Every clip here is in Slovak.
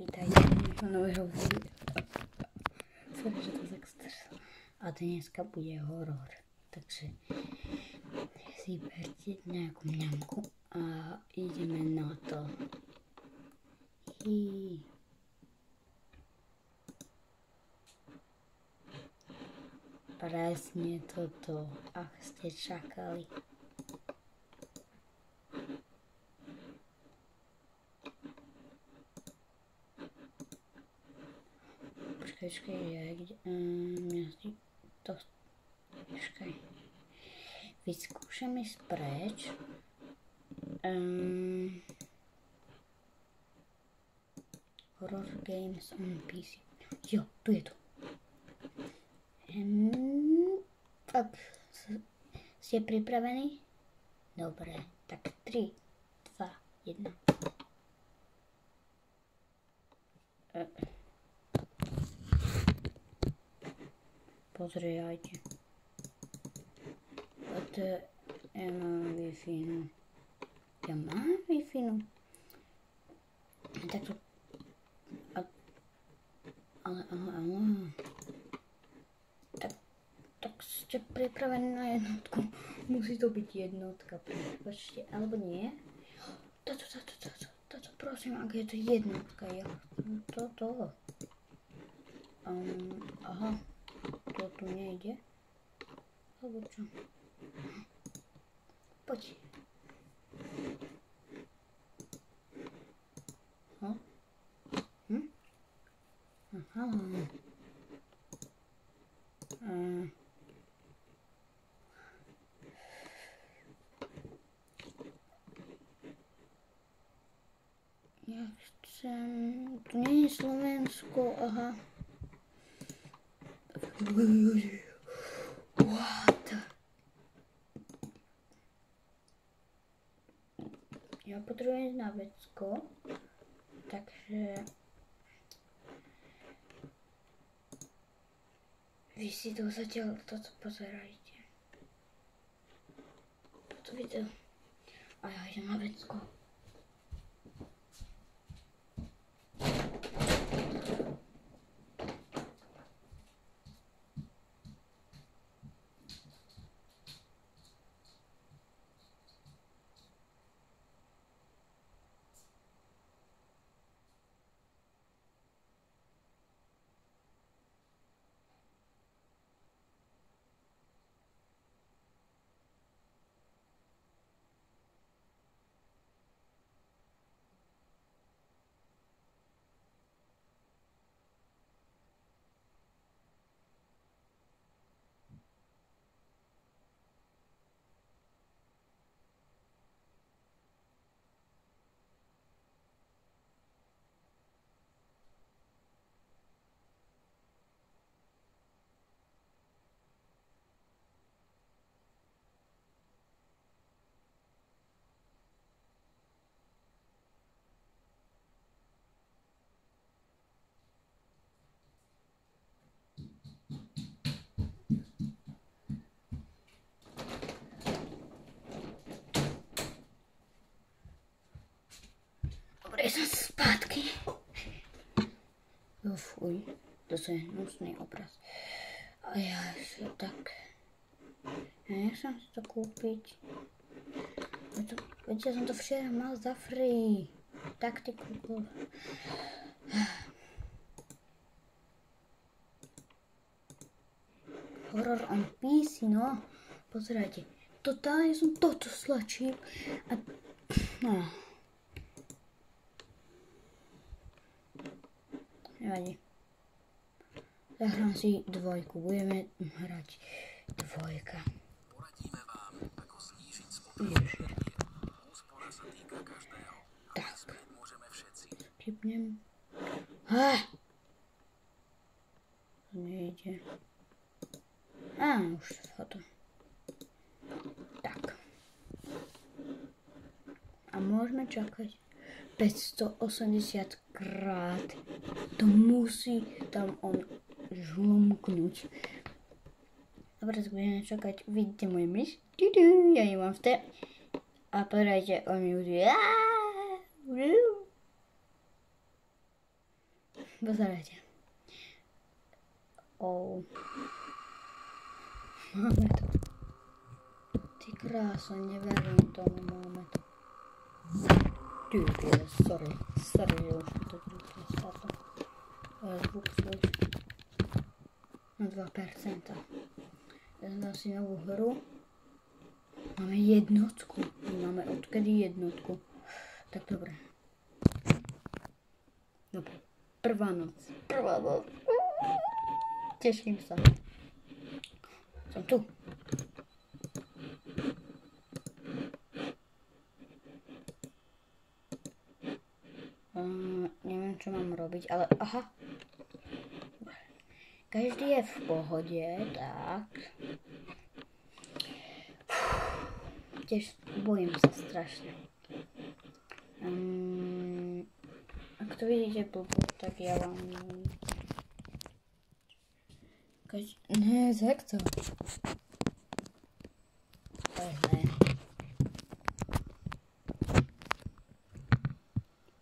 Vítajte u nového videa. Sorry, že to tak strslo. A dneska bude horor. Takže si berte nejakú mňamku a ideme na to. Presne toto, ak ste čakali. Počkaj, počkaj. Vyskúšam ísť preč. Horror games on PC. Jo, tu je to. Tak, ste pripravení? Dobre, tak 3, 2, 1. Pozriejte. Ja mám Wi-Fi. Tak to... Ale... Tak ste pripravení na jednotku. Musí to byť jednotka. Počkajte, alebo nie? Toto, prosím, ak je to jednotka. Ja chcem toto. Aha. To tu nejde. Alebo čo? Poď. Aha. Ja chcem... Tu nie je Slovensko, aha. What? Ja potrebujem ísť na vecko, takže vy si to zatiaľ toto pozerajte. Toto video. A ja idem na vecko. Dobre, som zpátky. Fuj, to je hnusný obraz. A ja si tak... Ja nechcem si to kúpiť. Veď ja som to včera mal za free. Taktiku. Horror on PC, no. Pozerajte. Totálne som toto slačil. A... No. Nevadí. Zahrám si dvojku. Budeme hrať dvojka. Poradíme vám, ako znížiť spotrebu. Úspora sa týka každého. Tak. Môžeme všetci. Typnem. To nejde. Už to. Tak. A môžeme čakať 580 krát. To musí tam on žlumknúť. Dobre, tak budeme čakať. Vidíte moje myš? Ja ju mám v té. A pozerajte, on ju... Pozerajte. Máme to. Ty kráso, neverím tomu, máme to. Ty, sorry, že už to spadlo. Zvuk svoj. Na 2%. Vezmeme si novú hru. Máme jednotku. Máme odkedy jednotku. Tak dobre. Dobre. Prvá noc. Teším sa. Som tu. Neviem, čo mám robiť, ale aha. Každý je v pohode, tak. Tiež bojím sa strašne. Ak to vidíte blbo, tak ja vám... Ne, jak to? To je zlé.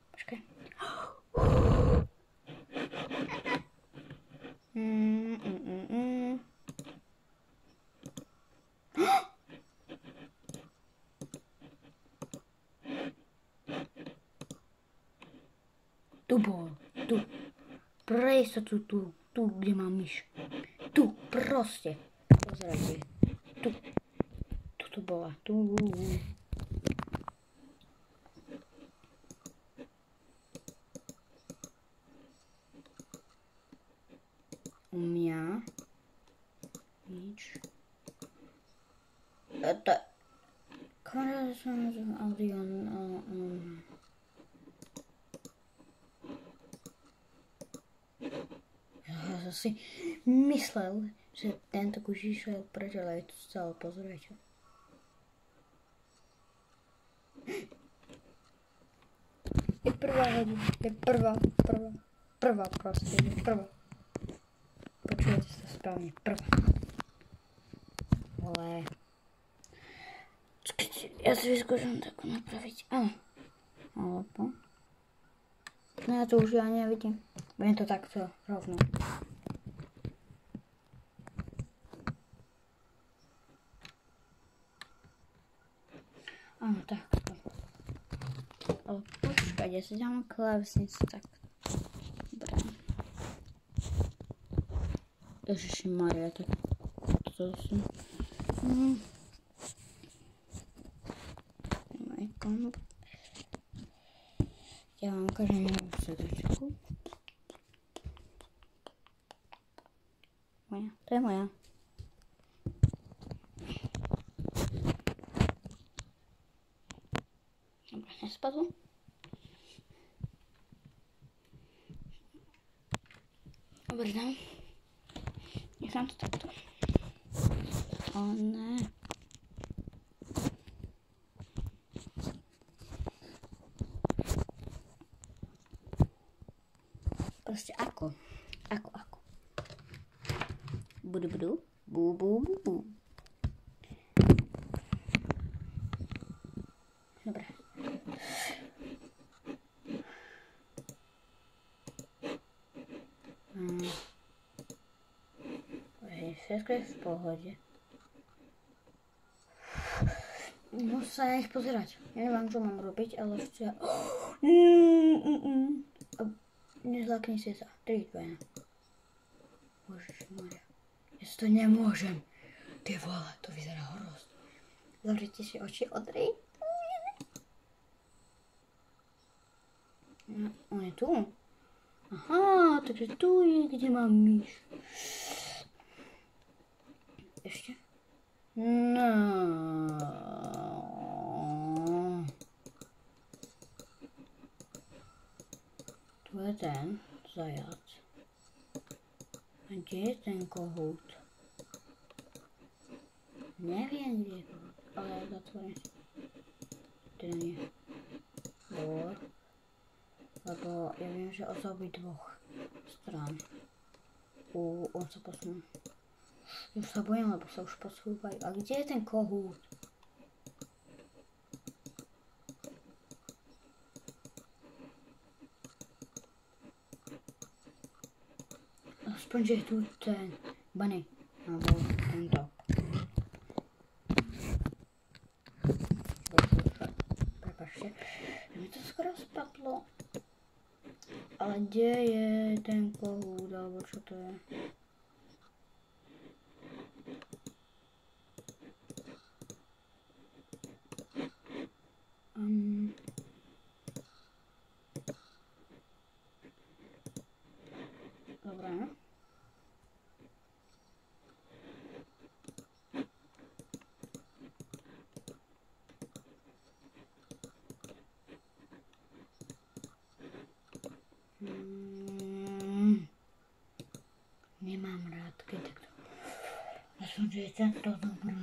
Počkaj. Tu bol, tu. Pre istotu tu, kde mám myš. Tu, proste. Pozerajte. Tu. Tu bola, tu. U mňa. Nič. Kamera sa nazýva audio. Ja si myslel, že tento kuží šel preč, ale je to stále, pozrieť. Je prvá hodina, je prvá proste, je prvá. Počujete sa správne, prvá. Ale... Ja si vyskúšam takú napraviť, áno. Alebo... No ja to už ja nevidím. Budem to takto rovno. Áno, takto. Ale počkaj, ja si dám klávesnicu takto. Dobre. Ježišimaria, tak to som... Ja vám ukážem novú sedačku. Moja, to je moja. Dobre, nespadlo. Dobre, dám. Nechám to takto. O ne. Proste ako? Ako? Budu. Bu. Dobre. Všetko je v pohode. Musím sa na nich pozerať. Ja neviem, čo mám robiť, ale chci... Nezlakni si sa. 3, 2, 1. Božišmaria. Ja si to nemôžem. Ty vole, to vyzerá hrozne. Zavrite si oči od 3. No, on je tu. Aha, takže tu je, kde mám myš. Ešte? No. Tu je ten zajac. A kde je ten kohút? Neviem, kde je kohút, ale ja zatvorím si. Teda nie. Dvor. Lebo ja viem, že od obidvoch strán. On sa posunul. Už sa bojím, lebo sa už posúvajú. A kde je ten kohút? Aspoň, že je tu ten Bunny, alebo tento. Prepačte, mi to skoro spadlo. Ale kde je ten kohút, alebo čo to je? Dobre. Nemám rád, keď takto. Aspoň, že je tento dobré.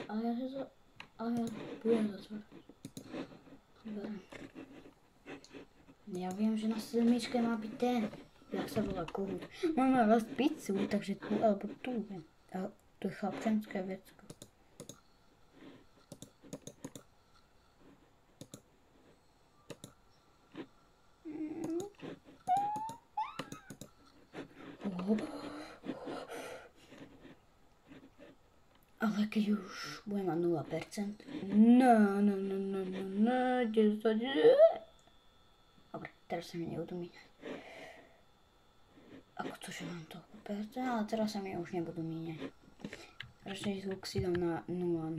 Ale ja si to... Ale ja budem zatvárať. Dobre. Ja viem, že na sedmičke má byť ten. Jak sa volá kohút. Máme raz pizzu, takže tu alebo tu je. A to je chlapčenské vecko. Ale keď už budem mať 0%. No, 10. Dobre, teraz sa mi nebudú míňať. Ako to, že mám toľko percent, ale teraz sa mi už nebudú míňať. Radšej zvuk si dám na 0.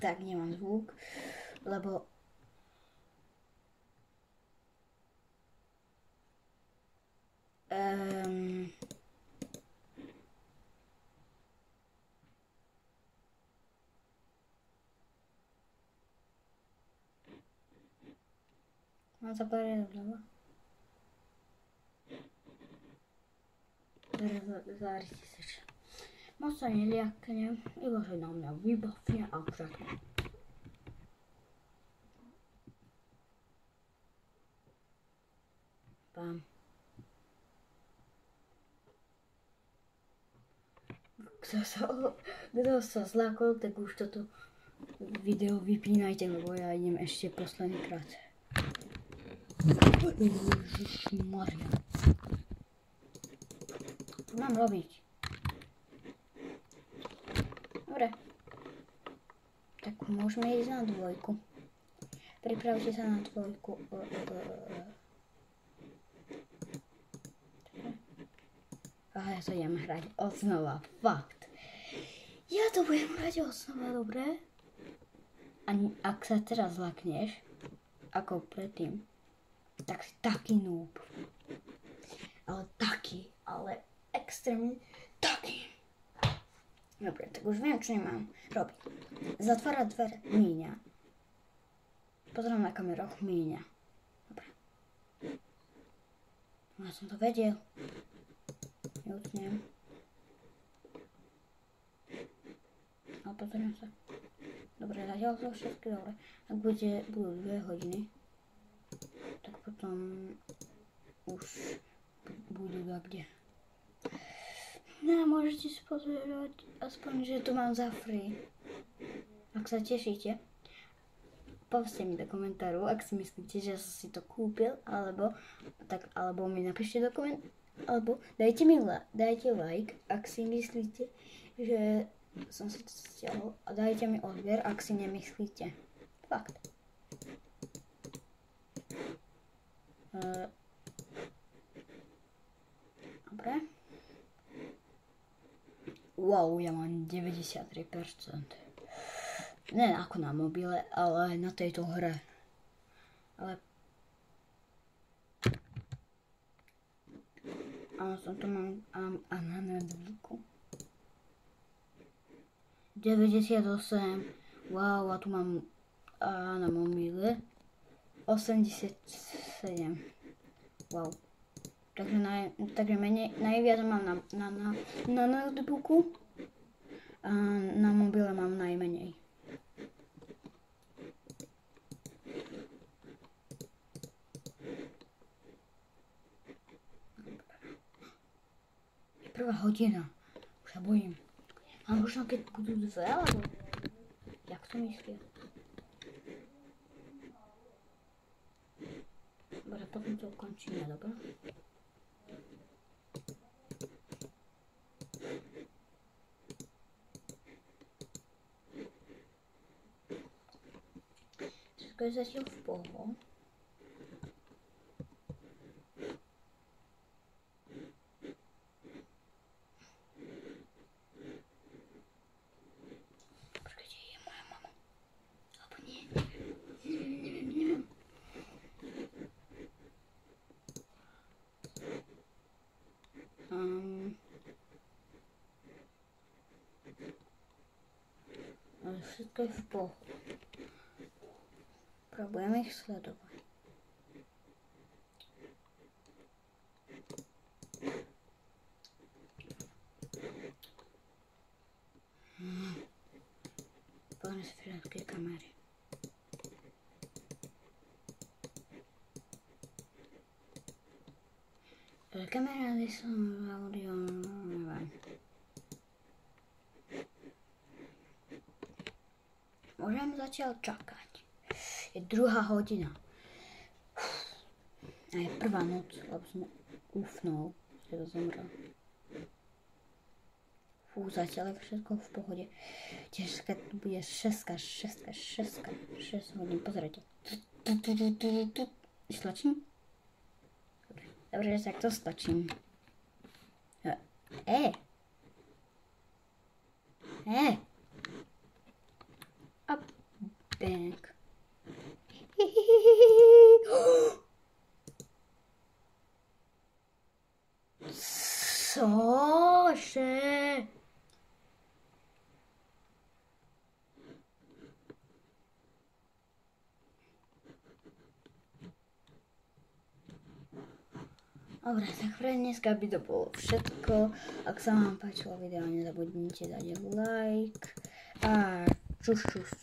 Tak nemám zvuk, lebo mám zapáriť vľavo. Zárite sa čo. Moc sa neliaknem, iba že na mňa vybavne a všetko. Pám. Kto sa zlákol, tak už toto video vypínajte, lebo ja idem ešte posledný krát. Ježišmaria. Čo mám robiť? Dobre. Tak môžeme ísť na 2. Pripravte sa na 2. A ja to idem hrať odznova. Fakt. Ja to budem hrať odznova, dobre? A ak sa teraz zlakneš, ako predtým, tak si taký noob. Ale taký, ale extrémne taký. Dobre, tak už viem, čo nemám robiť. Zatvárať dvere, míňa. Pozerám na kameru, míňa. Dobre. Ja som to vedel. Neutnem. Ale pozerám sa. Dobre, zatiaľ to všetky dobre. Ak budú 2 hodiny, tak potom už budú kde. No, môžete si pozerať, aspoň, že to mám za free. Ak sa tešíte, povedzte mi do komentáru, ak si myslíte, že som si to kúpil, alebo mi napíšte do komentáru, alebo dajte like, ak si myslíte, že som si to stiahol, a dajte mi odber, ak si nemyslíte. Fakt. Dobre. Wow, ja mám 93%. Ne ako na mobile, ale na tejto hre. Ale... A som to mám na nedvíku. 98. Wow, a tu mám na mobile 87. Wow. Takže najviac mám na notebooku a na mobile mám najmenej. prvá hodina. Už sa bojím. A možno keď budú dve, alebo... Jak to myslia? Dobre, potom to ukončíme, dobre? Všetko je zatiaľ v poho. Počkajte, je moja mama. Alebo nie. Neviem. Ale všetko je v poho. Próbujeme ich sledovať. Plné sférské kamery. Kamera vysunú audio, neviem. Môžem zatiaľ čakať. Je 2. hodina. A je prvá noc, lebo som ufnul, že to zomrel. Fú, zatiaľ je všetko v pohode. Tiež keď tu bude 6 hodín, pozrite. Stlačím? Dobre, tak to stlačím. A bang. Cože? Dobre, tak pre dneska by to bolo všetko. Ak sa vám páčilo video, nezabudnite dať like. A čus čus.